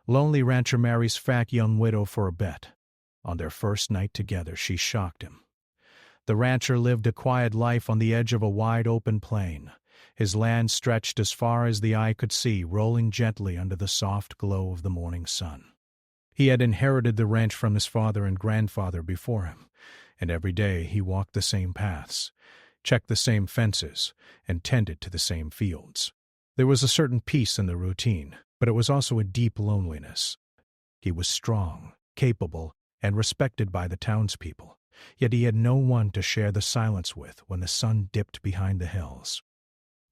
Lonely rancher marries fat young widow for a bet. On their first night together, she shocked him. The rancher lived a quiet life on the edge of a wide-open plain. His land stretched as far as the eye could see, rolling gently under the soft glow of the morning sun. He had inherited the ranch from his father and grandfather before him, and every day he walked the same paths, checked the same fences, and tended to the same fields. There was a certain peace in the routine, but it was also a deep loneliness. He was strong, capable, and respected by the townspeople, yet he had no one to share the silence with when the sun dipped behind the hills.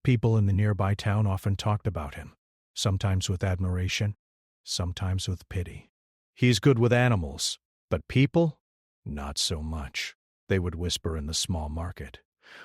People in the nearby town often talked about him, sometimes with admiration, sometimes with pity. "He's good with animals, but people? Not so much," they would whisper in the small market,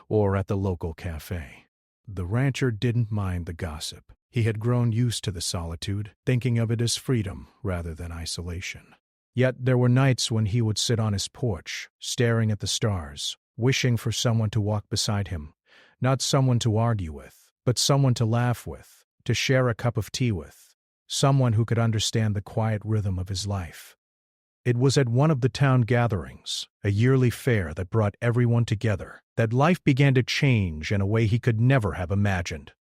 or at the local cafe. The rancher didn't mind the gossip. He had grown used to the solitude, thinking of it as freedom rather than isolation. Yet there were nights when he would sit on his porch, staring at the stars, wishing for someone to walk beside him, not someone to argue with, but someone to laugh with, to share a cup of tea with, someone who could understand the quiet rhythm of his life. It was at one of the town gatherings, a yearly fair that brought everyone together, that life began to change in a way he could never have imagined.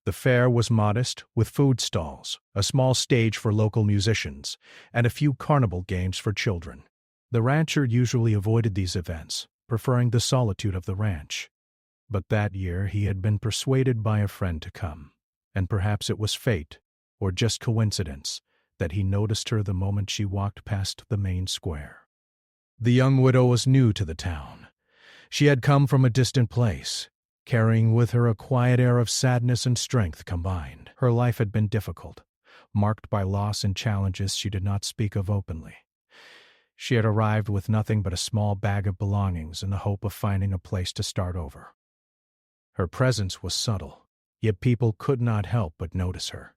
The fair was modest, with food stalls, a small stage for local musicians, and a few carnival games for children. The rancher usually avoided these events, preferring the solitude of the ranch. But that year he had been persuaded by a friend to come, and perhaps it was fate, or just coincidence, that he noticed her the moment she walked past the main square. The young widow was new to the town. She had come from a distant place, carrying with her a quiet air of sadness and strength combined. Her life had been difficult, marked by loss and challenges she did not speak of openly. She had arrived with nothing but a small bag of belongings in the hope of finding a place to start over. Her presence was subtle, yet people could not help but notice her.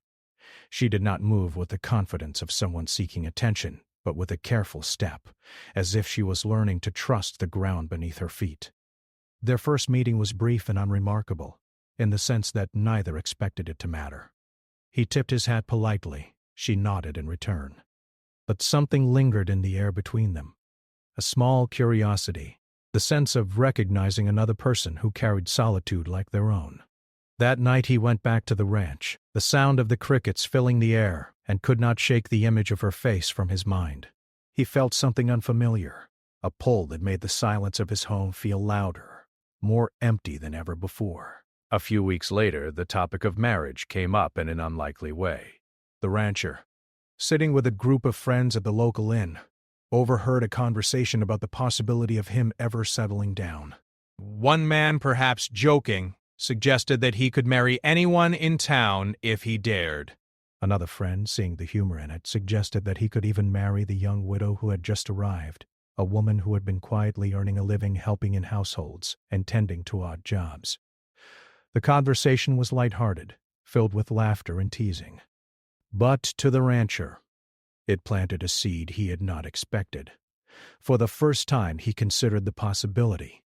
She did not move with the confidence of someone seeking attention, but with a careful step, as if she was learning to trust the ground beneath her feet. Their first meeting was brief and unremarkable, in the sense that neither expected it to matter. He tipped his hat politely. She nodded in return. But something lingered in the air between them. A small curiosity, the sense of recognizing another person who carried solitude like their own. That night he went back to the ranch, the sound of the crickets filling the air, and could not shake the image of her face from his mind. He felt something unfamiliar, a pull that made the silence of his home feel louder, more empty than ever before. A few weeks later, the topic of marriage came up in an unlikely way. The rancher, sitting with a group of friends at the local inn, overheard a conversation about the possibility of him ever settling down. One man, perhaps joking, suggested that he could marry anyone in town if he dared. Another friend, seeing the humor in it, suggested that he could even marry the young widow who had just arrived, a woman who had been quietly earning a living helping in households and tending to odd jobs. The conversation was light-hearted, filled with laughter and teasing. But to the rancher, it planted a seed he had not expected. For the first time he considered the possibility,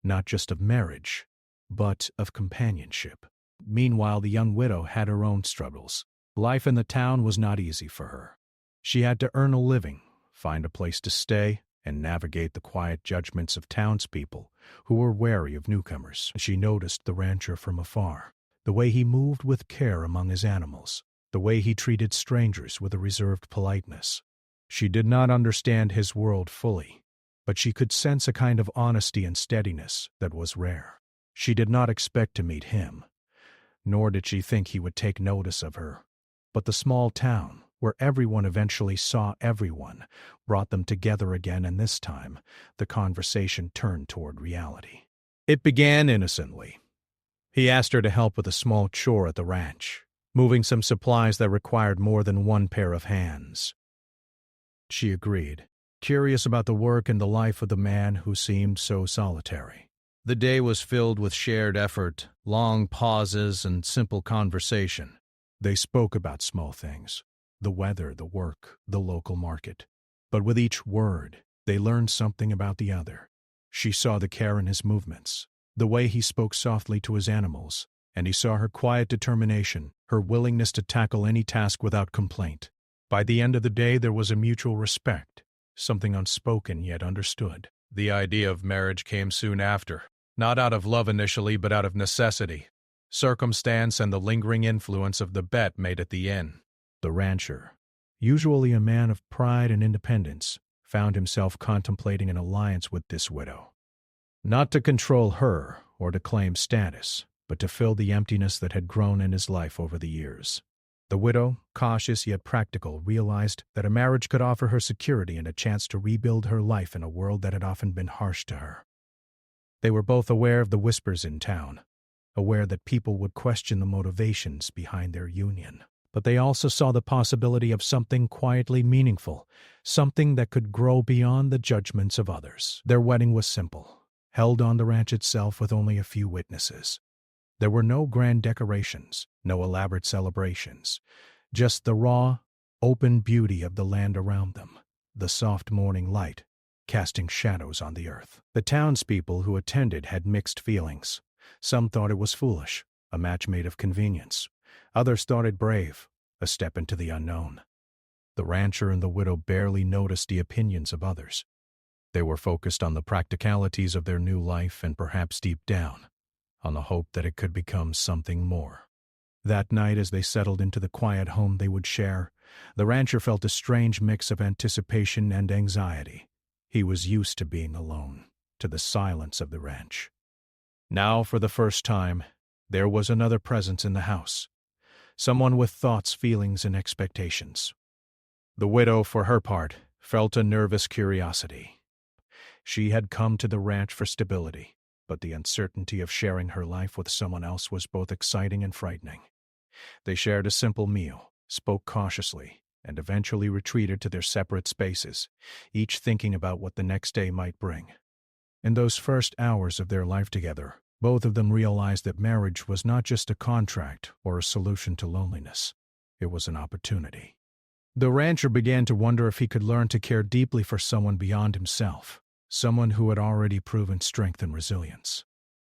not just of marriage, but of companionship. Meanwhile, the young widow had her own struggles. Life in the town was not easy for her. She had to earn a living, find a place to stay, and navigate the quiet judgments of townspeople who were wary of newcomers. She noticed the rancher from afar, the way he moved with care among his animals, the way he treated strangers with a reserved politeness. She did not understand his world fully, but she could sense a kind of honesty and steadiness that was rare. She did not expect to meet him, nor did she think he would take notice of her. But the small town, where everyone eventually saw everyone, brought them together again, and this time the conversation turned toward reality. It began innocently. He asked her to help with a small chore at the ranch, moving some supplies that required more than one pair of hands. She agreed, curious about the work and the life of the man who seemed so solitary. The day was filled with shared effort, long pauses, and simple conversation. They spoke about small things, the weather, the work, the local market. But with each word, they learned something about the other. She saw the care in his movements, the way he spoke softly to his animals, and he saw her quiet determination, her willingness to tackle any task without complaint. By the end of the day, there was a mutual respect, something unspoken yet understood. The idea of marriage came soon after, not out of love initially, but out of necessity. Circumstance and the lingering influence of the bet made it the inn. The rancher, usually a man of pride and independence, found himself contemplating an alliance with this widow. Not to control her or to claim status, but to fill the emptiness that had grown in his life over the years. The widow, cautious yet practical, realized that a marriage could offer her security and a chance to rebuild her life in a world that had often been harsh to her. They were both aware of the whispers in town, aware that people would question the motivations behind their union. But they also saw the possibility of something quietly meaningful, something that could grow beyond the judgments of others. Their wedding was simple, held on the ranch itself with only a few witnesses. There were no grand decorations, no elaborate celebrations, just the raw, open beauty of the land around them, the soft morning light casting shadows on the earth. The townspeople who attended had mixed feelings. Some thought it was foolish, a match made of convenience. Others thought it brave, a step into the unknown. The rancher and the widow barely noticed the opinions of others. They were focused on the practicalities of their new life and perhaps deep down, on the hope that it could become something more. That night, as they settled into the quiet home they would share, the rancher felt a strange mix of anticipation and anxiety. He was used to being alone, to the silence of the ranch. Now, for the first time, there was another presence in the house, someone with thoughts, feelings, and expectations. The widow, for her part, felt a nervous curiosity. She had come to the ranch for stability, but the uncertainty of sharing her life with someone else was both exciting and frightening. They shared a simple meal, spoke cautiously, and eventually retreated to their separate spaces, each thinking about what the next day might bring. In those first hours of their life together, both of them realized that marriage was not just a contract or a solution to loneliness. It was an opportunity. The rancher began to wonder if he could learn to care deeply for someone beyond himself, someone who had already proven strength and resilience.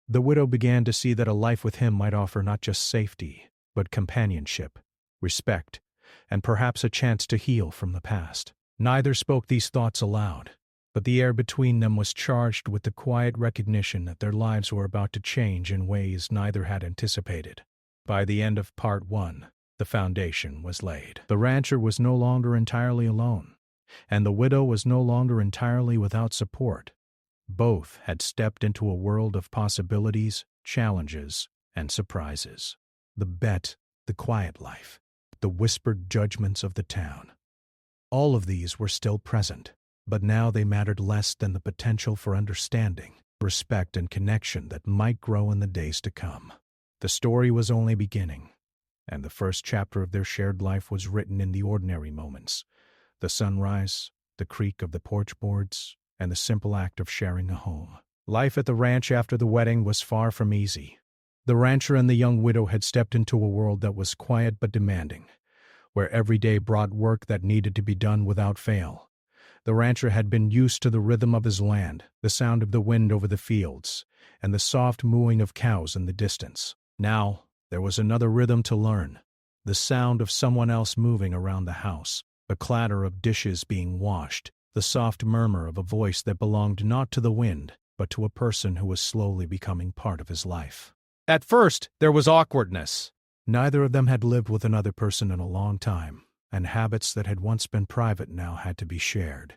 The widow began to see that a life with him might offer not just safety, but companionship, respect, and perhaps a chance to heal from the past. Neither spoke these thoughts aloud, but the air between them was charged with the quiet recognition that their lives were about to change in ways neither had anticipated. By the end of Part 1, the foundation was laid. The rancher was no longer entirely alone, and the widow was no longer entirely without support. Both had stepped into a world of possibilities, challenges, and surprises. The bet, the quiet life, the whispered judgments of the town. All of these were still present, but now they mattered less than the potential for understanding, respect, and connection that might grow in the days to come. The story was only beginning, and the first chapter of their shared life was written in the ordinary moments: the sunrise, the creak of the porch boards, and the simple act of sharing a home. Life at the ranch after the wedding was far from easy. The rancher and the young widow had stepped into a world that was quiet but demanding, where every day brought work that needed to be done without fail. The rancher had been used to the rhythm of his land, the sound of the wind over the fields, and the soft mooing of cows in the distance. Now, there was another rhythm to learn: the sound of someone else moving around the house, the clatter of dishes being washed, the soft murmur of a voice that belonged not to the wind, but to a person who was slowly becoming part of his life. At first, there was awkwardness. Neither of them had lived with another person in a long time, and habits that had once been private now had to be shared.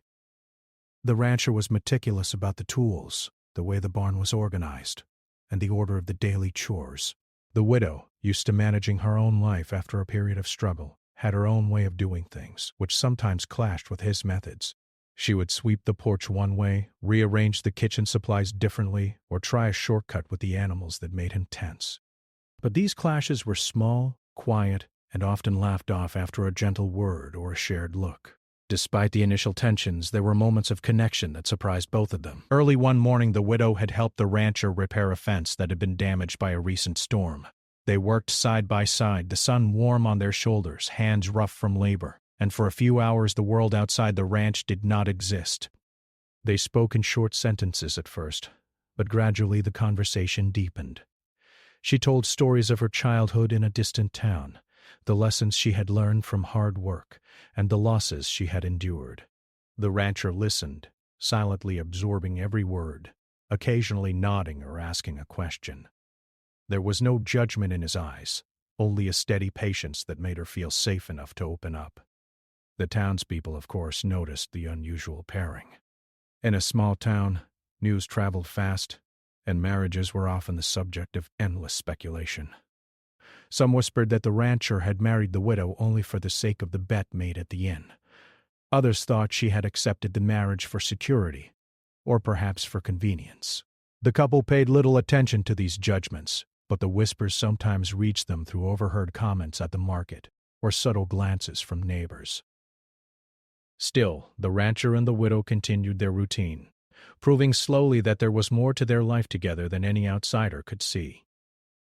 The rancher was meticulous about the tools, the way the barn was organized, and the order of the daily chores. The widow, used to managing her own life after a period of struggle, had her own way of doing things, which sometimes clashed with his methods. She would sweep the porch one way, rearrange the kitchen supplies differently, or try a shortcut with the animals that made him tense. But these clashes were small, quiet, and often laughed off after a gentle word or a shared look. Despite the initial tensions, there were moments of connection that surprised both of them. Early one morning, the widow had helped the rancher repair a fence that had been damaged by a recent storm. They worked side by side, the sun warm on their shoulders, hands rough from labor, and for a few hours the world outside the ranch did not exist. They spoke in short sentences at first, but gradually the conversation deepened. She told stories of her childhood in a distant town, the lessons she had learned from hard work, and the losses she had endured. The rancher listened, silently absorbing every word, occasionally nodding or asking a question. There was no judgment in his eyes, only a steady patience that made her feel safe enough to open up. The townspeople, of course, noticed the unusual pairing. In a small town, news traveled fast, and marriages were often the subject of endless speculation. Some whispered that the rancher had married the widow only for the sake of the bet made at the inn. Others thought she had accepted the marriage for security, or perhaps for convenience. The couple paid little attention to these judgments, but the whispers sometimes reached them through overheard comments at the market or subtle glances from neighbors. Still, the rancher and the widow continued their routine, proving slowly that there was more to their life together than any outsider could see.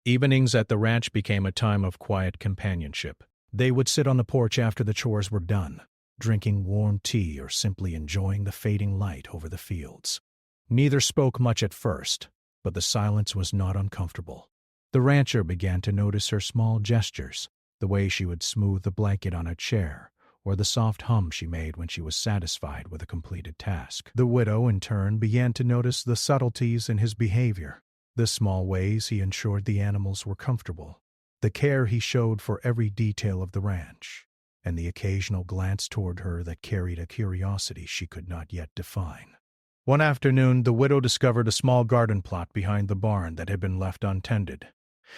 Evenings at the ranch became a time of quiet companionship. They would sit on the porch after the chores were done, drinking warm tea or simply enjoying the fading light over the fields. Neither spoke much at first, but the silence was not uncomfortable. The rancher began to notice her small gestures, the way she would smooth the blanket on a chair, or the soft hum she made when she was satisfied with a completed task. The widow, in turn, began to notice the subtleties in his behavior, the small ways he ensured the animals were comfortable, the care he showed for every detail of the ranch, and the occasional glance toward her that carried a curiosity she could not yet define. One afternoon, the widow discovered a small garden plot behind the barn that had been left untended.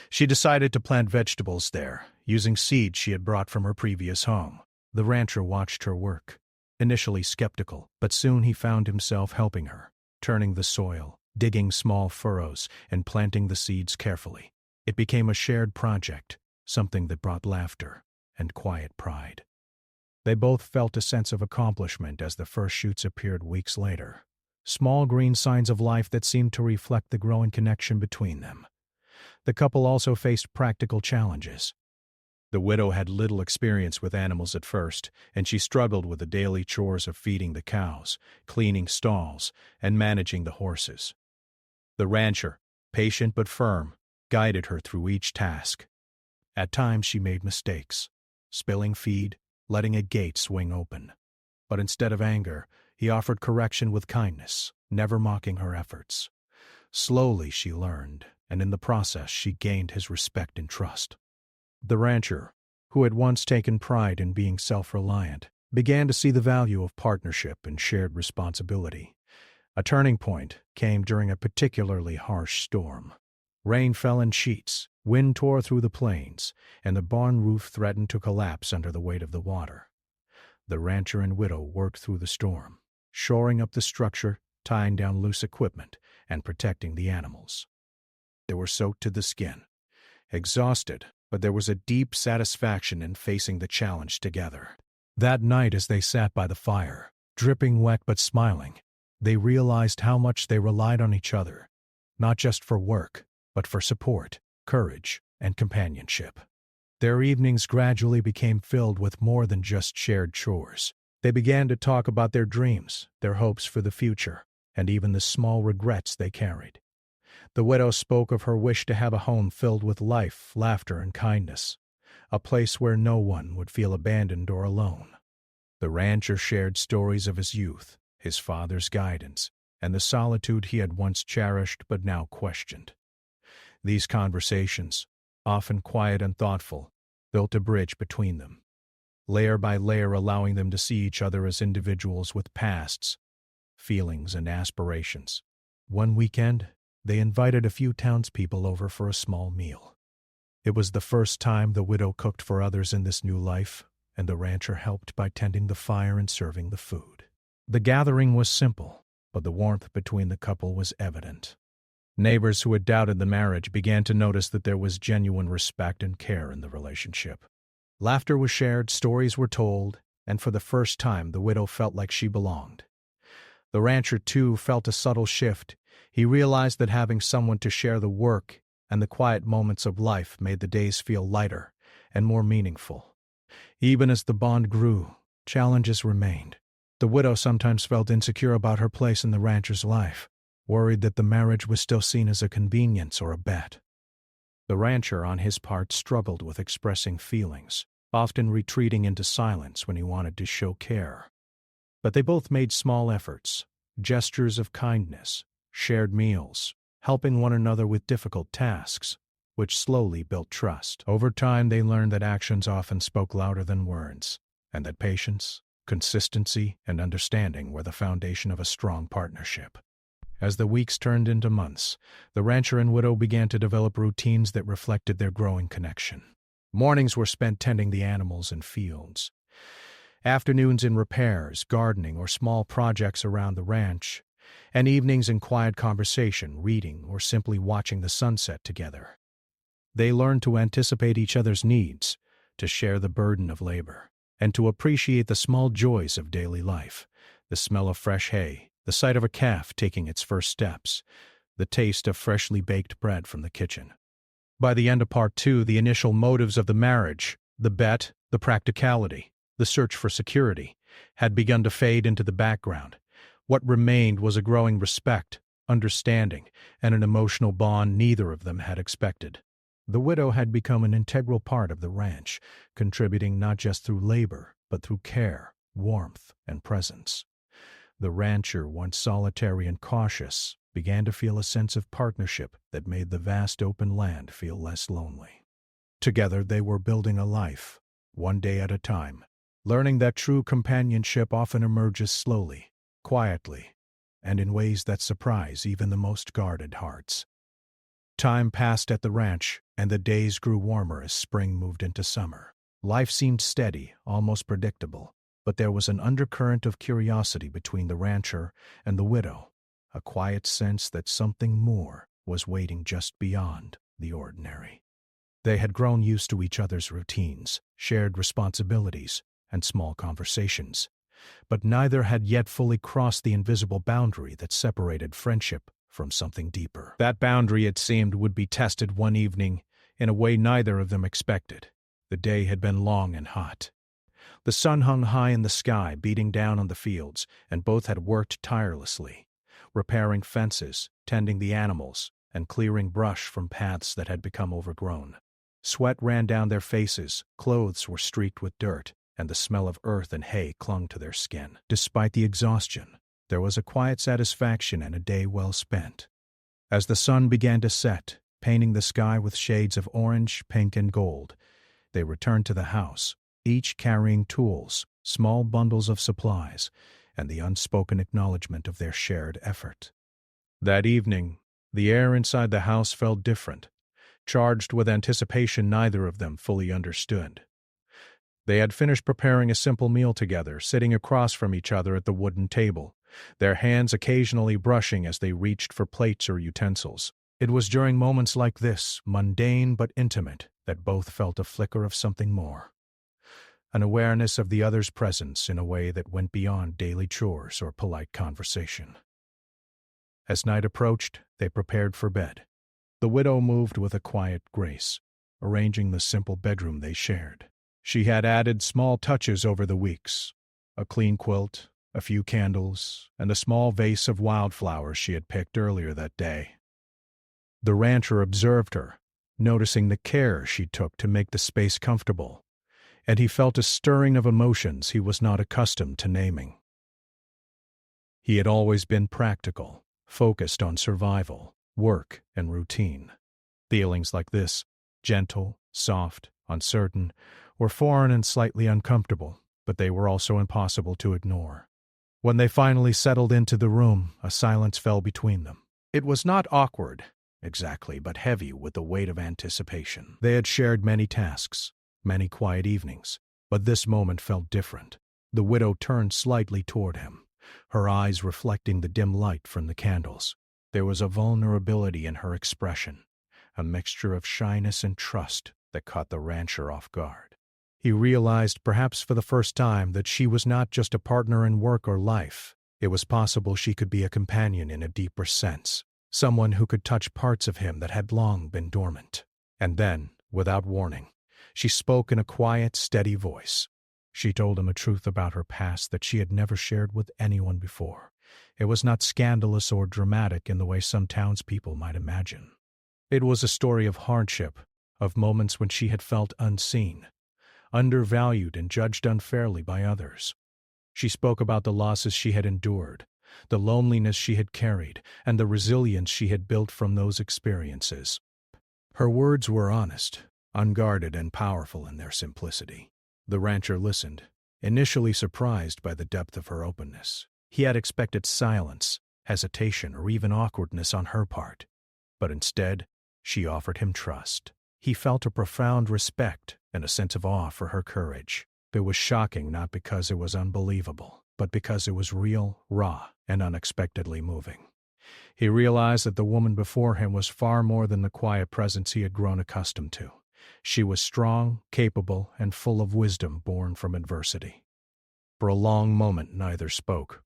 She decided to plant vegetables there, using seeds she had brought from her previous home. The rancher watched her work, initially skeptical, but soon he found himself helping her, turning the soil, digging small furrows, and planting the seeds carefully. It became a shared project, something that brought laughter and quiet pride. They both felt a sense of accomplishment as the first shoots appeared weeks later, small green signs of life that seemed to reflect the growing connection between them. The couple also faced practical challenges. The widow had little experience with animals at first, and she struggled with the daily chores of feeding the cows, cleaning stalls, and managing the horses. The rancher, patient but firm, guided her through each task. At times she made mistakes, spilling feed, letting a gate swing open. But instead of anger, he offered correction with kindness, never mocking her efforts. Slowly she learned, and in the process she gained his respect and trust. The rancher, who had once taken pride in being self-reliant, began to see the value of partnership and shared responsibility. A turning point came during a particularly harsh storm. Rain fell in sheets, wind tore through the plains, and the barn roof threatened to collapse under the weight of the water. The rancher and widow worked through the storm, shoring up the structure, tying down loose equipment, and protecting the animals. They were soaked to the skin, exhausted, but there was a deep satisfaction in facing the challenge together. That night, as they sat by the fire, dripping wet but smiling, they realized how much they relied on each other, not just for work, but for support, courage, and companionship. Their evenings gradually became filled with more than just shared chores. They began to talk about their dreams, their hopes for the future, and even the small regrets they carried. The widow spoke of her wish to have a home filled with life, laughter, and kindness, a place where no one would feel abandoned or alone. The rancher shared stories of his youth, his father's guidance, and the solitude he had once cherished but now questioned. These conversations, often quiet and thoughtful, built a bridge between them, layer by layer allowing them to see each other as individuals with pasts, feelings, and aspirations. One weekend, they invited a few townspeople over for a small meal. It was the first time the widow cooked for others in this new life, and the rancher helped by tending the fire and serving the food. The gathering was simple, but the warmth between the couple was evident. Neighbors who had doubted the marriage began to notice that there was genuine respect and care in the relationship. Laughter was shared, stories were told, and for the first time the widow felt like she belonged. The rancher, too, felt a subtle shift. He realized that having someone to share the work and the quiet moments of life made the days feel lighter and more meaningful. Even as the bond grew, challenges remained. The widow sometimes felt insecure about her place in the rancher's life, worried that the marriage was still seen as a convenience or a bet. The rancher, on his part, struggled with expressing feelings, often retreating into silence when he wanted to show care. But they both made small efforts, gestures of kindness, shared meals, helping one another with difficult tasks, which slowly built trust. Over time, they learned that actions often spoke louder than words, and that patience, consistency, and understanding were the foundation of a strong partnership. As the weeks turned into months, the rancher and widow began to develop routines that reflected their growing connection. Mornings were spent tending the animals and fields. Afternoons in repairs, gardening, or small projects around the ranch, and evenings in quiet conversation, reading, or simply watching the sunset together. They learned to anticipate each other's needs, to share the burden of labor, and to appreciate the small joys of daily life: the smell of fresh hay, the sight of a calf taking its first steps, the taste of freshly baked bread from the kitchen. By the end of Part 2, the initial motives of the marriage, the bet, the practicality, the search for security, had begun to fade into the background. What remained was a growing respect, understanding, and an emotional bond neither of them had expected. The widow had become an integral part of the ranch, contributing not just through labor, but through care, warmth, and presence. The rancher, once solitary and cautious, began to feel a sense of partnership that made the vast open land feel less lonely. Together they were building a life, one day at a time, learning that true companionship often emerges slowly, quietly, and in ways that surprise even the most guarded hearts. Time passed at the ranch, and the days grew warmer as spring moved into summer. Life seemed steady, almost predictable, but there was an undercurrent of curiosity between the rancher and the widow, a quiet sense that something more was waiting just beyond the ordinary. They had grown used to each other's routines, shared responsibilities, and small conversations, but neither had yet fully crossed the invisible boundary that separated friendship from something deeper. That boundary, it seemed, would be tested one evening in a way neither of them expected. The day had been long and hot. The sun hung high in the sky, beating down on the fields, and both had worked tirelessly, repairing fences, tending the animals, and clearing brush from paths that had become overgrown. Sweat ran down their faces, clothes were streaked with dirt, and the smell of earth and hay clung to their skin. Despite the exhaustion, there was a quiet satisfaction and a day well spent. As the sun began to set, painting the sky with shades of orange, pink, and gold, they returned to the house, each carrying tools, small bundles of supplies, and the unspoken acknowledgement of their shared effort. That evening, the air inside the house felt different, charged with anticipation neither of them fully understood. They had finished preparing a simple meal together, sitting across from each other at the wooden table, their hands occasionally brushing as they reached for plates or utensils. It was during moments like this, mundane but intimate, that both felt a flicker of something more, an awareness of the other's presence in a way that went beyond daily chores or polite conversation. As night approached, they prepared for bed. The widow moved with a quiet grace, arranging the simple bedroom they shared. She had added small touches over the weeks: a clean quilt, a few candles, and a small vase of wildflowers she had picked earlier that day. The rancher observed her, noticing the care she took to make the space comfortable, and he felt a stirring of emotions he was not accustomed to naming. He had always been practical, focused on survival, work, and routine. Feelings like this, gentle, soft, uncertain, were foreign and slightly uncomfortable, but they were also impossible to ignore. When they finally settled into the room, a silence fell between them. It was not awkward, exactly, but heavy with the weight of anticipation. They had shared many tasks, many quiet evenings, but this moment felt different. The widow turned slightly toward him, her eyes reflecting the dim light from the candles. There was a vulnerability in her expression, a mixture of shyness and trust that caught the rancher off guard. He realized, perhaps for the first time, that she was not just a partner in work or life. It was possible she could be a companion in a deeper sense, someone who could touch parts of him that had long been dormant. And then, without warning, she spoke in a quiet, steady voice. She told him a truth about her past that she had never shared with anyone before. It was not scandalous or dramatic in the way some townspeople might imagine. It was a story of hardship, of moments when she had felt unseen, undervalued and judged unfairly by others. She spoke about the losses she had endured, the loneliness she had carried, and the resilience she had built from those experiences. Her words were honest, unguarded, and powerful in their simplicity. The rancher listened, initially surprised by the depth of her openness. He had expected silence, hesitation, or even awkwardness on her part, but instead, she offered him trust. He felt a profound respect and a sense of awe for her courage. It was shocking not because it was unbelievable, but because it was real, raw, and unexpectedly moving. He realized that the woman before him was far more than the quiet presence he had grown accustomed to. She was strong, capable, and full of wisdom born from adversity. For a long moment neither spoke.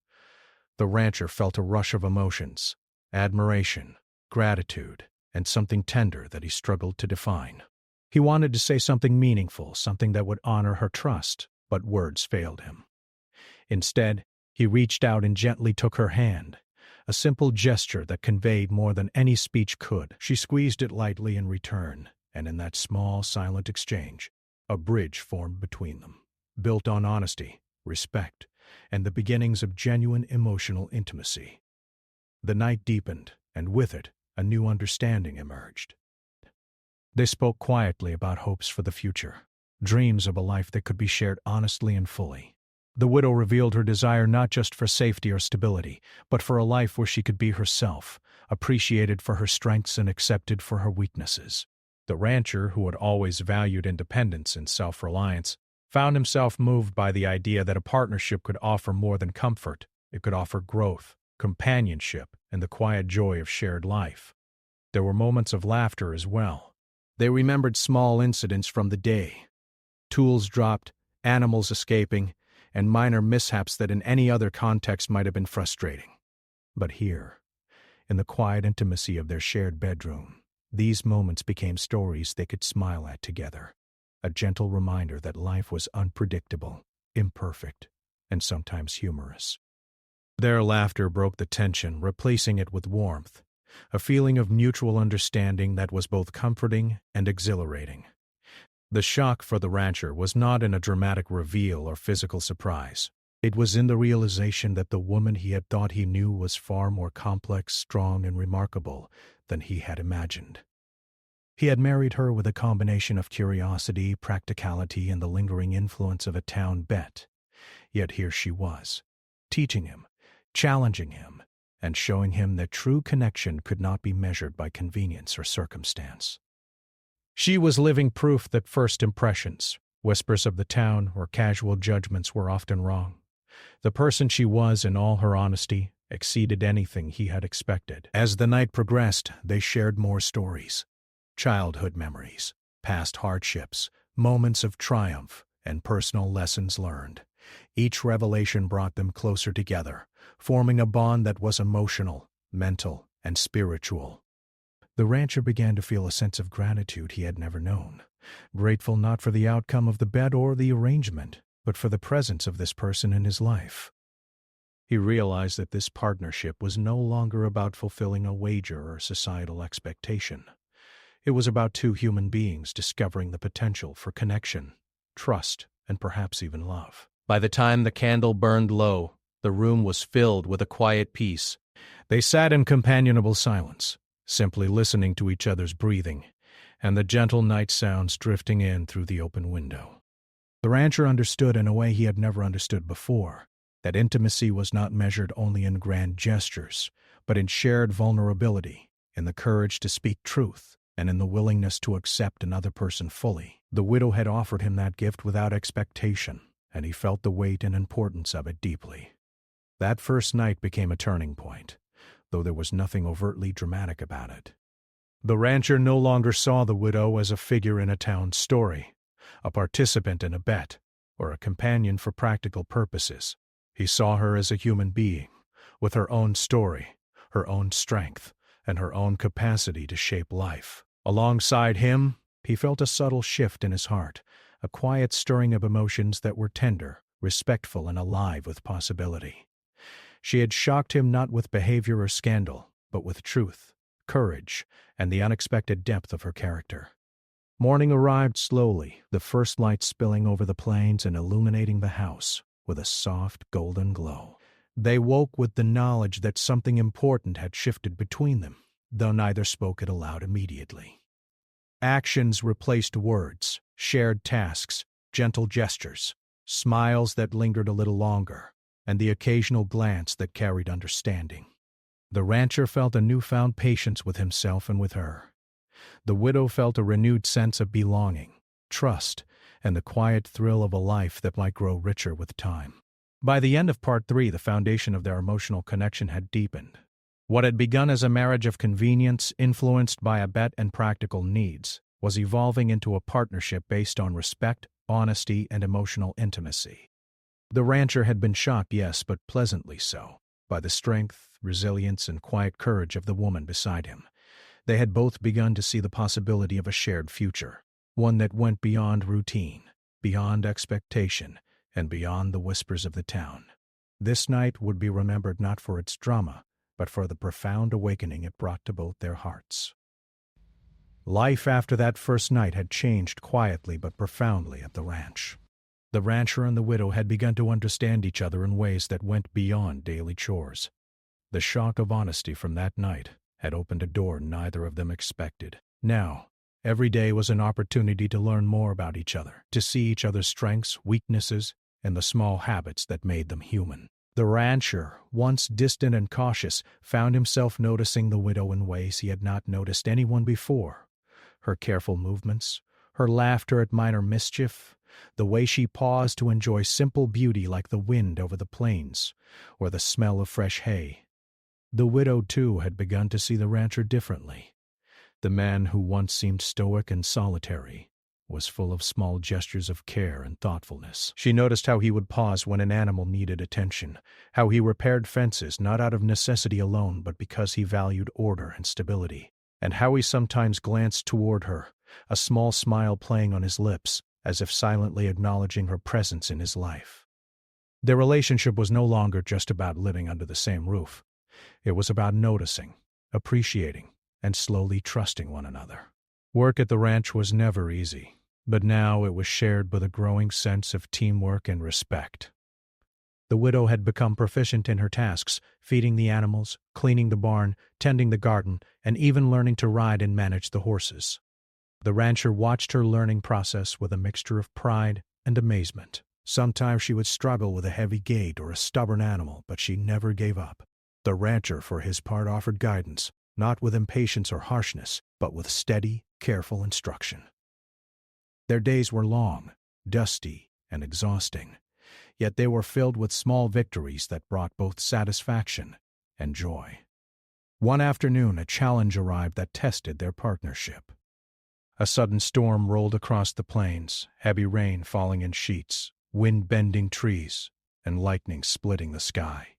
The rancher felt a rush of emotions, admiration, gratitude, and something tender that he struggled to define. He wanted to say something meaningful, something that would honor her trust, but words failed him. Instead, he reached out and gently took her hand, a simple gesture that conveyed more than any speech could. She squeezed it lightly in return, and in that small, silent exchange, a bridge formed between them, built on honesty, respect, and the beginnings of genuine emotional intimacy. The night deepened, and with it, a new understanding emerged. They spoke quietly about hopes for the future, dreams of a life that could be shared honestly and fully. The widow revealed her desire not just for safety or stability, but for a life where she could be herself, appreciated for her strengths and accepted for her weaknesses. The rancher, who had always valued independence and self-reliance, found himself moved by the idea that a partnership could offer more than comfort. It could offer growth, companionship, and the quiet joy of shared life. There were moments of laughter as well. They remembered small incidents from the day, tools dropped, animals escaping, and minor mishaps that in any other context might have been frustrating. But here, in the quiet intimacy of their shared bedroom, these moments became stories they could smile at together, a gentle reminder that life was unpredictable, imperfect, and sometimes humorous. Their laughter broke the tension, replacing it with warmth, a feeling of mutual understanding that was both comforting and exhilarating. The shock for the rancher was not in a dramatic reveal or physical surprise. It was in the realization that the woman he had thought he knew was far more complex, strong, and remarkable than he had imagined. He had married her with a combination of curiosity, practicality, and the lingering influence of a town bet. Yet here she was, teaching him, challenging him, and showing him that true connection could not be measured by convenience or circumstance. She was living proof that first impressions, whispers of the town, or casual judgments were often wrong. The person she was, in all her honesty, exceeded anything he had expected. As the night progressed, they shared more stories. Childhood memories, past hardships, moments of triumph, and personal lessons learned. Each revelation brought them closer together, forming a bond that was emotional, mental, and spiritual. The rancher began to feel a sense of gratitude he had never known, grateful not for the outcome of the bet or the arrangement, but for the presence of this person in his life. He realized that this partnership was no longer about fulfilling a wager or societal expectation. It was about two human beings discovering the potential for connection, trust, and perhaps even love. By the time the candle burned low, the room was filled with a quiet peace. They sat in companionable silence, simply listening to each other's breathing, and the gentle night sounds drifting in through the open window. The rancher understood in a way he had never understood before, that intimacy was not measured only in grand gestures, but in shared vulnerability, in the courage to speak truth, and in the willingness to accept another person fully. The widow had offered him that gift without expectation, and he felt the weight and importance of it deeply. That first night became a turning point, though there was nothing overtly dramatic about it. The rancher no longer saw the widow as a figure in a town story, a participant in a bet, or a companion for practical purposes. He saw her as a human being, with her own story, her own strength, and her own capacity to shape life. Alongside him, he felt a subtle shift in his heart, a quiet stirring of emotions that were tender, respectful, and alive with possibility. She had shocked him not with behavior or scandal, but with truth, courage, and the unexpected depth of her character. Morning arrived slowly, the first light spilling over the plains and illuminating the house with a soft golden glow. They woke with the knowledge that something important had shifted between them, though neither spoke it aloud immediately. Actions replaced words, shared tasks, gentle gestures, smiles that lingered a little longer, and the occasional glance that carried understanding. The rancher felt a newfound patience with himself and with her. The widow felt a renewed sense of belonging, trust, and the quiet thrill of a life that might grow richer with time. By the end of Part 3, the foundation of their emotional connection had deepened. What had begun as a marriage of convenience, influenced by a bet and practical needs, was evolving into a partnership based on respect, honesty, and emotional intimacy. The rancher had been shocked, yes, but pleasantly so, by the strength, resilience, and quiet courage of the woman beside him. They had both begun to see the possibility of a shared future, one that went beyond routine, beyond expectation, and beyond the whispers of the town. This night would be remembered not for its drama, but for the profound awakening it brought to both their hearts. Life after that first night had changed quietly but profoundly at the ranch. The rancher and the widow had begun to understand each other in ways that went beyond daily chores. The shock of honesty from that night had opened a door neither of them expected. Now, every day was an opportunity to learn more about each other, to see each other's strengths, weaknesses, and the small habits that made them human. The rancher, once distant and cautious, found himself noticing the widow in ways he had not noticed anyone before. Her careful movements, her laughter at minor mischief, the way she paused to enjoy simple beauty like the wind over the plains, or the smell of fresh hay. The widow, too, had begun to see the rancher differently. The man who once seemed stoic and solitary was full of small gestures of care and thoughtfulness. She noticed how he would pause when an animal needed attention, how he repaired fences not out of necessity alone but because he valued order and stability, and how he sometimes glanced toward her, a small smile playing on his lips, as if silently acknowledging her presence in his life. Their relationship was no longer just about living under the same roof. It was about noticing, appreciating, and slowly trusting one another. Work at the ranch was never easy, but now it was shared with a growing sense of teamwork and respect. The widow had become proficient in her tasks, feeding the animals, cleaning the barn, tending the garden, and even learning to ride and manage the horses. The rancher watched her learning process with a mixture of pride and amazement. Sometimes she would struggle with a heavy gait or a stubborn animal, but she never gave up. The rancher, for his part, offered guidance, not with impatience or harshness, but with steady, careful instruction. Their days were long, dusty, and exhausting, yet they were filled with small victories that brought both satisfaction and joy. One afternoon, a challenge arrived that tested their partnership. A sudden storm rolled across the plains, heavy rain falling in sheets, wind bending trees, and lightning splitting the sky.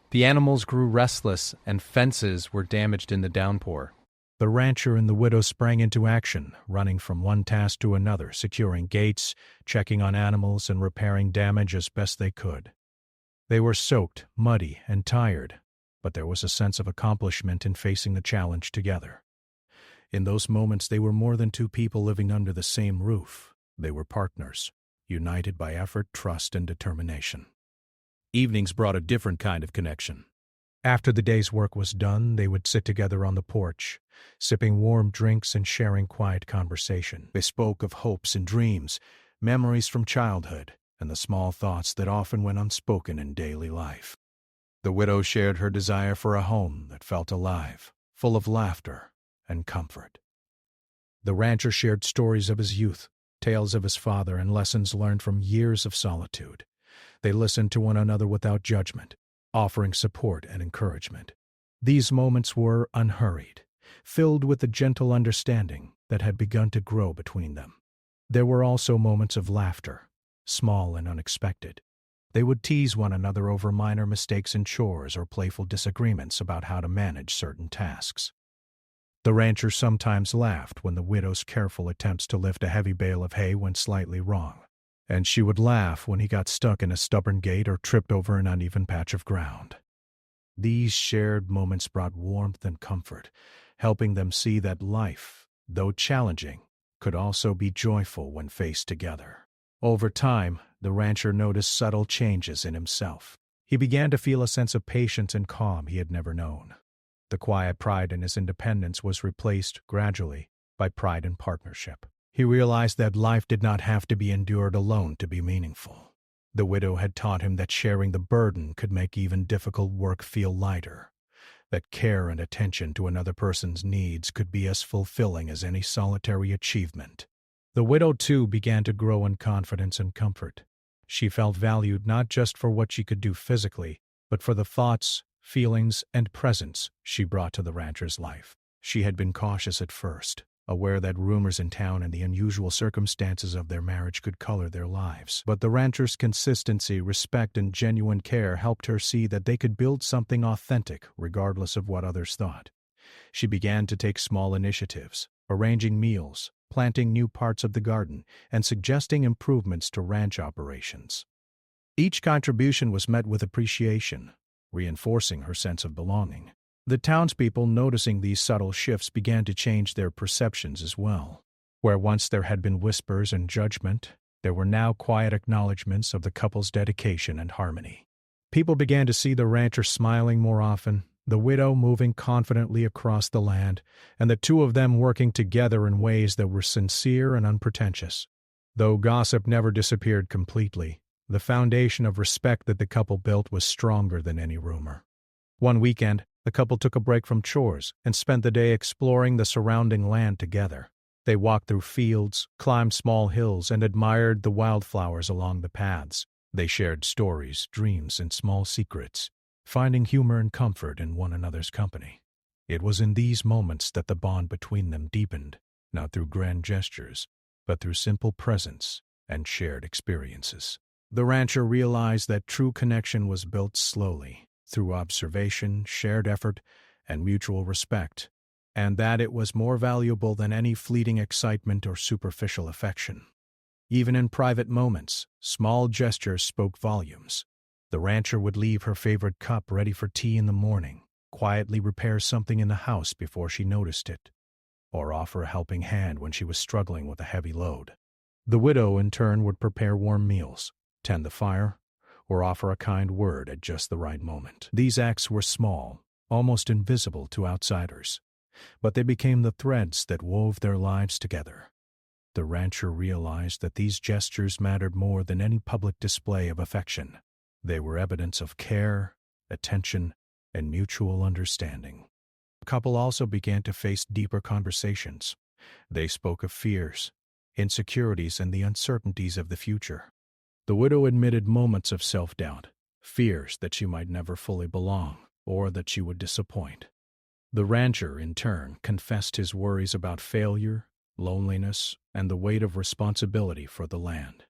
The animals grew restless, and fences were damaged in the downpour. The rancher and the widow sprang into action, running from one task to another, securing gates, checking on animals, and repairing damage as best they could. They were soaked, muddy, and tired, but there was a sense of accomplishment in facing the challenge together. In those moments, they were more than two people living under the same roof. They were partners, united by effort, trust, and determination. Evenings brought a different kind of connection. After the day's work was done, they would sit together on the porch, sipping warm drinks and sharing quiet conversation. They spoke of hopes and dreams, memories from childhood, and the small thoughts that often went unspoken in daily life. The widow shared her desire for a home that felt alive, full of laughter and comfort. The rancher shared stories of his youth, tales of his father, and lessons learned from years of solitude. They listened to one another without judgment, offering support and encouragement. These moments were unhurried, filled with the gentle understanding that had begun to grow between them. There were also moments of laughter, small and unexpected. They would tease one another over minor mistakes in chores or playful disagreements about how to manage certain tasks. The rancher sometimes laughed when the widow's careful attempts to lift a heavy bale of hay went slightly wrong, and she would laugh when he got stuck in a stubborn gait or tripped over an uneven patch of ground. These shared moments brought warmth and comfort, helping them see that life, though challenging, could also be joyful when faced together. Over time, the rancher noticed subtle changes in himself. He began to feel a sense of patience and calm he had never known. The quiet pride in his independence was replaced, gradually, by pride in partnership. He realized that life did not have to be endured alone to be meaningful. The widow had taught him that sharing the burden could make even difficult work feel lighter, that care and attention to another person's needs could be as fulfilling as any solitary achievement. The widow, too, began to grow in confidence and comfort. She felt valued not just for what she could do physically, but for the thoughts, feelings, and presence she brought to the rancher's life. She had been cautious at first, aware that rumors in town and the unusual circumstances of their marriage could color their lives. But the rancher's consistency, respect, and genuine care helped her see that they could build something authentic regardless of what others thought. She began to take small initiatives, arranging meals, planting new parts of the garden, and suggesting improvements to ranch operations. Each contribution was met with appreciation, reinforcing her sense of belonging. The townspeople, noticing these subtle shifts, began to change their perceptions as well. Where once there had been whispers and judgment, there were now quiet acknowledgments of the couple's dedication and harmony. People began to see the rancher smiling more often, the widow moving confidently across the land, and the two of them working together in ways that were sincere and unpretentious. Though gossip never disappeared completely, the foundation of respect that the couple built was stronger than any rumor. One weekend, the couple took a break from chores and spent the day exploring the surrounding land together. They walked through fields, climbed small hills, and admired the wildflowers along the paths. They shared stories, dreams, and small secrets, finding humor and comfort in one another's company. It was in these moments that the bond between them deepened, not through grand gestures, but through simple presence and shared experiences. The rancher realized that true connection was built slowly, through observation, shared effort, and mutual respect, and that it was more valuable than any fleeting excitement or superficial affection. Even in private moments, small gestures spoke volumes. The rancher would leave her favorite cup ready for tea in the morning, quietly repair something in the house before she noticed it, or offer a helping hand when she was struggling with a heavy load. The widow, in turn, would prepare warm meals, tend the fire, or offer a kind word at just the right moment. These acts were small, almost invisible to outsiders, but they became the threads that wove their lives together. The rancher realized that these gestures mattered more than any public display of affection. They were evidence of care, attention, and mutual understanding. The couple also began to face deeper conversations. They spoke of fears, insecurities, and the uncertainties of the future. The widow admitted moments of self-doubt, fears that she might never fully belong, or that she would disappoint. The rancher, in turn, confessed his worries about failure, loneliness, and the weight of responsibility for the land.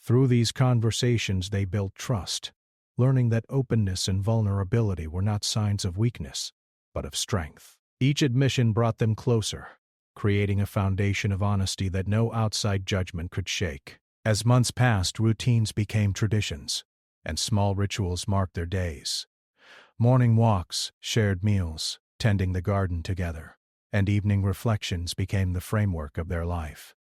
Through these conversations they built trust, learning that openness and vulnerability were not signs of weakness, but of strength. Each admission brought them closer, creating a foundation of honesty that no outside judgment could shake. As months passed, routines became traditions, and small rituals marked their days. Morning walks, shared meals, tending the garden together, and evening reflections became the framework of their life.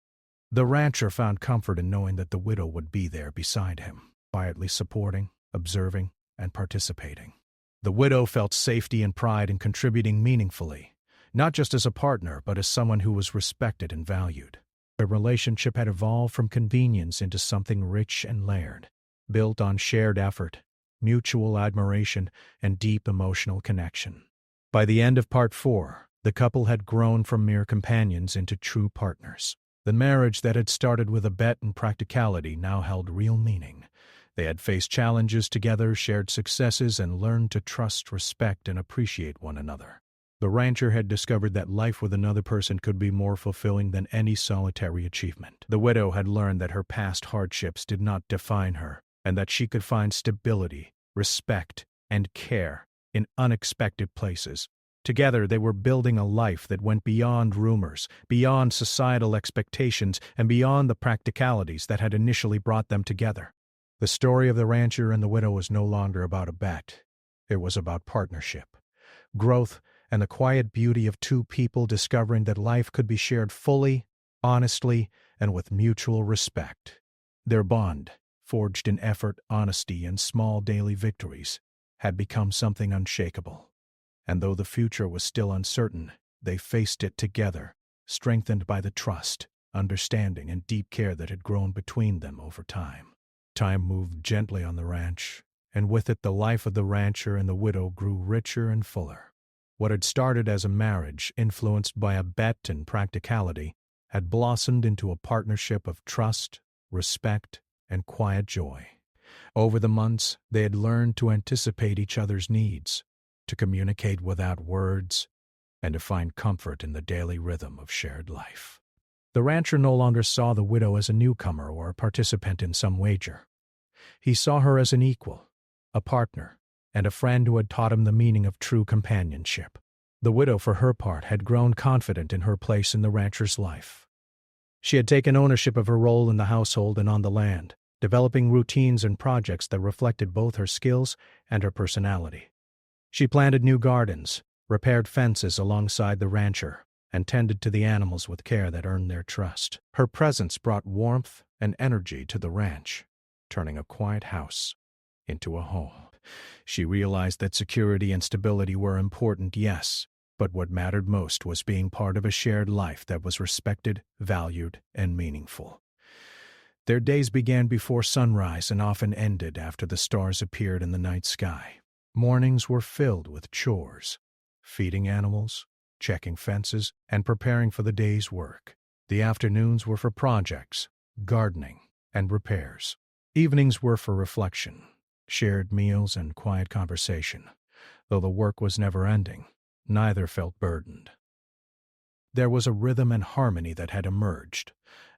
The rancher found comfort in knowing that the widow would be there beside him, quietly supporting, observing, and participating. The widow felt safety and pride in contributing meaningfully, not just as a partner, but as someone who was respected and valued. The relationship had evolved from convenience into something rich and layered, built on shared effort, mutual admiration, and deep emotional connection. By the end of Part 4, the couple had grown from mere companions into true partners. The marriage that had started with a bet and practicality now held real meaning. They had faced challenges together, shared successes, and learned to trust, respect, and appreciate one another. The rancher had discovered that life with another person could be more fulfilling than any solitary achievement. The widow had learned that her past hardships did not define her, and that she could find stability, respect, and care in unexpected places. Together they were building a life that went beyond rumors, beyond societal expectations, and beyond the practicalities that had initially brought them together. The story of the rancher and the widow was no longer about a bet. It was about partnership, growth, and the quiet beauty of two people discovering that life could be shared fully, honestly, and with mutual respect. Their bond, forged in effort, honesty, and small daily victories, had become something unshakable. And though the future was still uncertain, they faced it together, strengthened by the trust, understanding, and deep care that had grown between them over time. Time moved gently on the ranch, and with it the life of the rancher and the widow grew richer and fuller. What had started as a marriage influenced by a bet and practicality had blossomed into a partnership of trust, respect, and quiet joy. Over the months, they had learned to anticipate each other's needs, to communicate without words, and to find comfort in the daily rhythm of shared life. The rancher no longer saw the widow as a newcomer or a participant in some wager. He saw her as an equal, a partner, and a friend who had taught him the meaning of true companionship. The widow, for her part, had grown confident in her place in the rancher's life. She had taken ownership of her role in the household and on the land, developing routines and projects that reflected both her skills and her personality. She planted new gardens, repaired fences alongside the rancher, and tended to the animals with care that earned their trust. Her presence brought warmth and energy to the ranch, turning a quiet house into a home. She realized that security and stability were important, yes, but what mattered most was being part of a shared life that was respected, valued, and meaningful. Their days began before sunrise and often ended after the stars appeared in the night sky. Mornings were filled with chores, feeding animals, checking fences, and preparing for the day's work. The afternoons were for projects, gardening, and repairs. Evenings were for reflection, shared meals, and quiet conversation. Though the work was never ending, neither felt burdened. There was a rhythm and harmony that had emerged,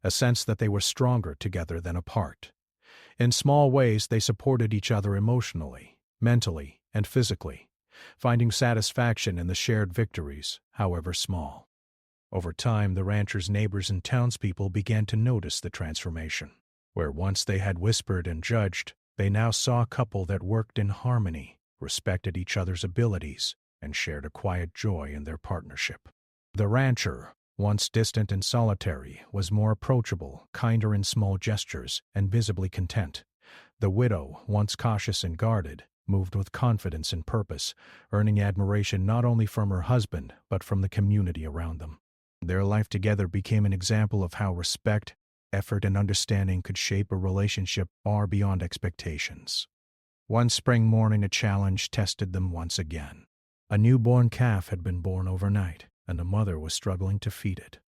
a sense that they were stronger together than apart. In small ways, they supported each other emotionally, mentally, and physically, finding satisfaction in the shared victories, however small. Over time, the rancher's neighbors and townspeople began to notice the transformation. Where once they had whispered and judged, they now saw a couple that worked in harmony, respected each other's abilities, and shared a quiet joy in their partnership. The rancher, once distant and solitary, was more approachable, kinder in small gestures, and visibly content. The widow, once cautious and guarded, moved with confidence and purpose, earning admiration not only from her husband, but from the community around them. Their life together became an example of how respect, effort, and understanding could shape a relationship far beyond expectations. One spring morning, a challenge tested them once again. A newborn calf had been born overnight, and the mother was struggling to feed it.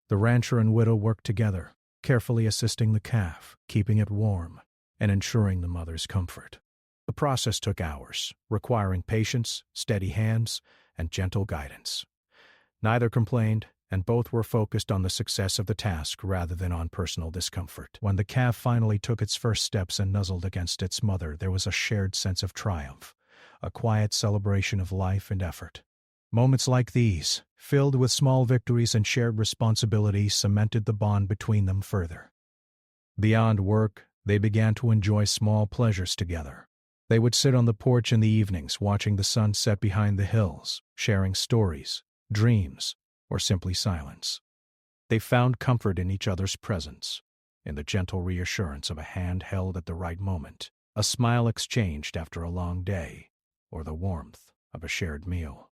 The rancher and widow worked together, carefully assisting the calf, keeping it warm, and ensuring the mother's comfort. The process took hours, requiring patience, steady hands, and gentle guidance. Neither complained, and both were focused on the success of the task rather than on personal discomfort. When the calf finally took its first steps and nuzzled against its mother, there was a shared sense of triumph, a quiet celebration of life and effort. Moments like these, filled with small victories and shared responsibilities, cemented the bond between them further. Beyond work, they began to enjoy small pleasures together. They would sit on the porch in the evenings, watching the sun set behind the hills, sharing stories, dreams, or simply silence. They found comfort in each other's presence, in the gentle reassurance of a hand held at the right moment, a smile exchanged after a long day, or the warmth of a shared meal.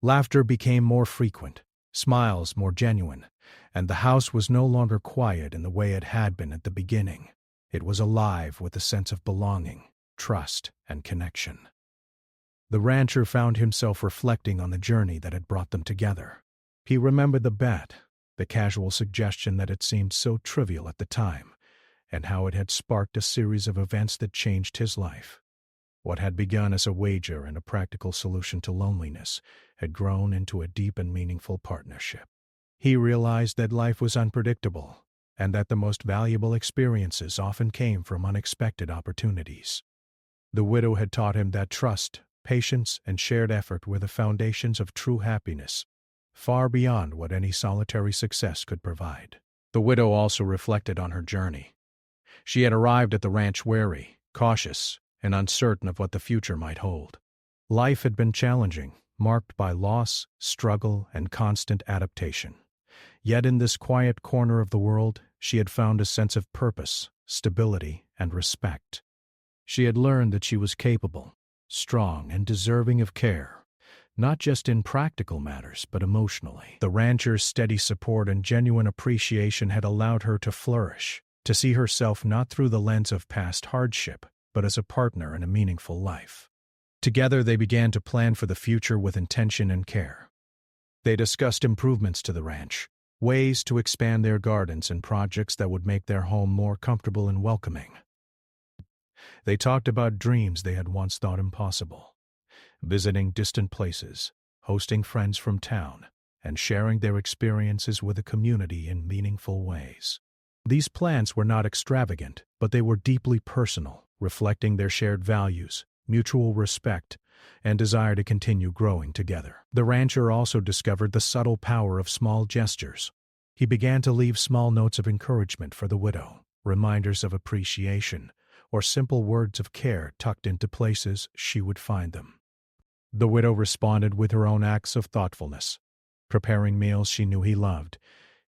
Laughter became more frequent, smiles more genuine, and the house was no longer quiet in the way it had been at the beginning. It was alive with a sense of belonging, trust, and connection. The rancher found himself reflecting on the journey that had brought them together. He remembered the bet, the casual suggestion that had seemed so trivial at the time, and how it had sparked a series of events that changed his life. What had begun as a wager and a practical solution to loneliness had grown into a deep and meaningful partnership. He realized that life was unpredictable, and that the most valuable experiences often came from unexpected opportunities. The widow had taught him that trust, patience, and shared effort were the foundations of true happiness, far beyond what any solitary success could provide. The widow also reflected on her journey. She had arrived at the ranch wary, cautious, and uncertain of what the future might hold. Life had been challenging, marked by loss, struggle, and constant adaptation. Yet in this quiet corner of the world, she had found a sense of purpose, stability, and respect. She had learned that she was capable, strong, and deserving of care, not just in practical matters, but emotionally. The rancher's steady support and genuine appreciation had allowed her to flourish, to see herself not through the lens of past hardship, but as a partner in a meaningful life. Together they began to plan for the future with intention and care. They discussed improvements to the ranch, ways to expand their gardens and projects that would make their home more comfortable and welcoming. They talked about dreams they had once thought impossible, visiting distant places, hosting friends from town, and sharing their experiences with the community in meaningful ways. These plans were not extravagant, but they were deeply personal, reflecting their shared values, mutual respect, and desire to continue growing together. The rancher also discovered the subtle power of small gestures. He began to leave small notes of encouragement for the widow, reminders of appreciation, or simple words of care tucked into places she would find them. The widow responded with her own acts of thoughtfulness, preparing meals she knew he loved,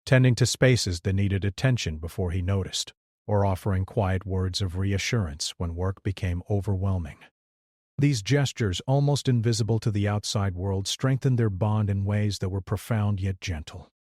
tending to spaces that needed attention before he noticed, or offering quiet words of reassurance when work became overwhelming. These gestures, almost invisible to the outside world, strengthened their bond in ways that were profound yet gentle.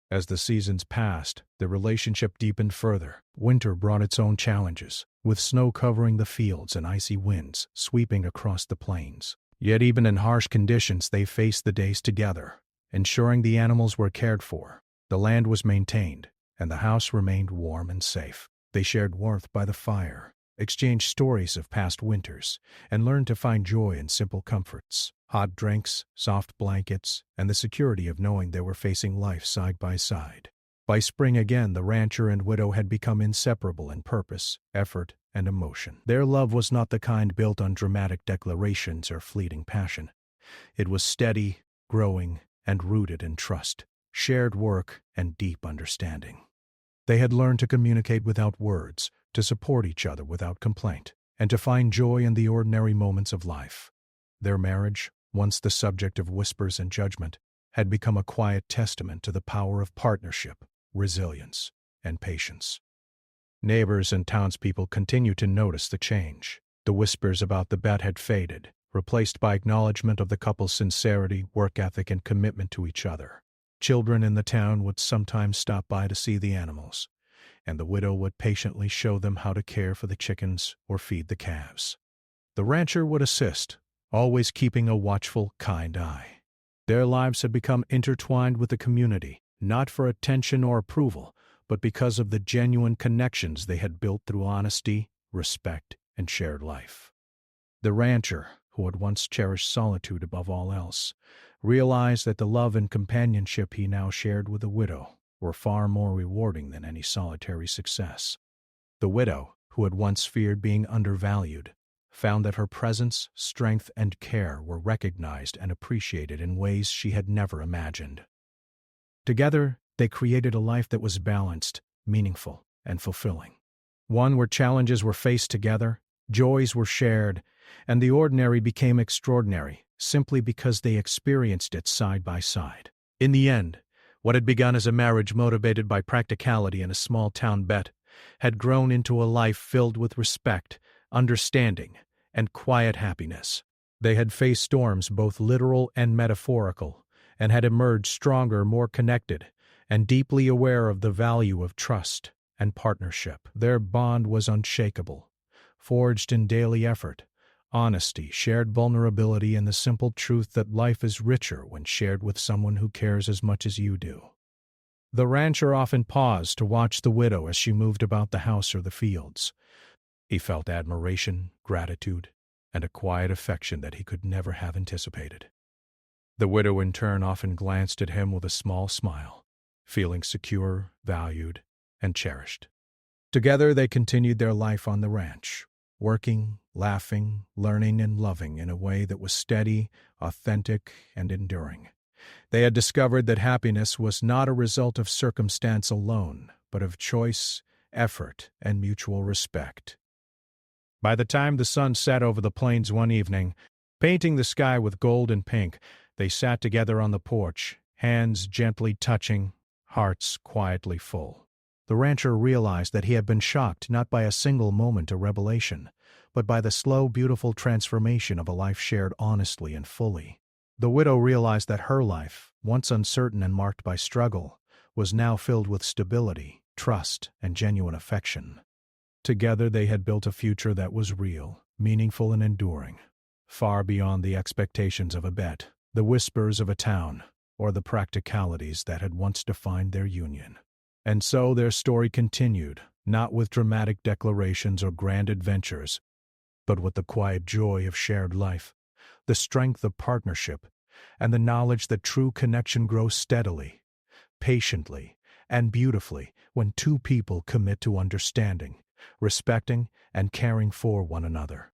As the seasons passed, the relationship deepened further. Winter brought its own challenges, with snow covering the fields and icy winds sweeping across the plains. Yet even in harsh conditions they faced the days together, ensuring the animals were cared for, the land was maintained, and the house remained warm and safe. They shared warmth by the fire, exchanged stories of past winters, and learned to find joy in simple comforts: hot drinks, soft blankets, and the security of knowing they were facing life side by side. By spring again, the rancher and widow had become inseparable in purpose, effort, and emotion. Their love was not the kind built on dramatic declarations or fleeting passion. It was steady, growing, and rooted in trust, shared work, and deep understanding. They had learned to communicate without words, to support each other without complaint, and to find joy in the ordinary moments of life. Their marriage, once the subject of whispers and judgment, had become a quiet testament to the power of partnership, resilience, and patience. Neighbors and townspeople continued to notice the change. The whispers about the bet had faded, replaced by acknowledgement of the couple's sincerity, work ethic, and commitment to each other. Children in the town would sometimes stop by to see the animals, and the widow would patiently show them how to care for the chickens or feed the calves. The rancher would assist, always keeping a watchful, kind eye. Their lives had become intertwined with the community, not for attention or approval, but because of the genuine connections they had built through honesty, respect, and shared life. The rancher, who had once cherished solitude above all else, realized that the love and companionship he now shared with the widow were far more rewarding than any solitary success. The widow, who had once feared being undervalued, found that her presence, strength, and care were recognized and appreciated in ways she had never imagined. Together, they created a life that was balanced, meaningful, and fulfilling. One where challenges were faced together, joys were shared, and the ordinary became extraordinary simply because they experienced it side by side. In the end, what had begun as a marriage motivated by practicality and a small-town bet had grown into a life filled with respect, understanding, and quiet happiness. They had faced storms both literal and metaphorical, and had emerged stronger, more connected, and deeply aware of the value of trust and partnership. Their bond was unshakable, forged in daily effort, honesty, shared vulnerability, and the simple truth that life is richer when shared with someone who cares as much as you do. The rancher often paused to watch the widow as she moved about the house or the fields. He felt admiration, gratitude, and a quiet affection that he could never have anticipated. The widow in turn often glanced at him with a small smile, feeling secure, valued, and cherished. Together they continued their life on the ranch, working, laughing, learning, and loving in a way that was steady, authentic, and enduring. They had discovered that happiness was not a result of circumstance alone, but of choice, effort, and mutual respect. By the time the sun set over the plains one evening, Painting the sky with gold and pink, they sat together on the porch, hands gently touching, hearts quietly full. The rancher realized that he had been shocked not by a single moment of revelation, but by the slow, beautiful transformation of a life shared honestly and fully. The widow realized that her life, once uncertain and marked by struggle, was now filled with stability, trust, and genuine affection. Together they had built a future that was real, meaningful, and enduring, far beyond the expectations of a bet, the whispers of a town, or the practicalities that had once defined their union. And so their story continued, not with dramatic declarations or grand adventures, but with the quiet joy of shared life, the strength of partnership, and the knowledge that true connection grows steadily, patiently, and beautifully when two people commit to understanding, respecting, and caring for one another.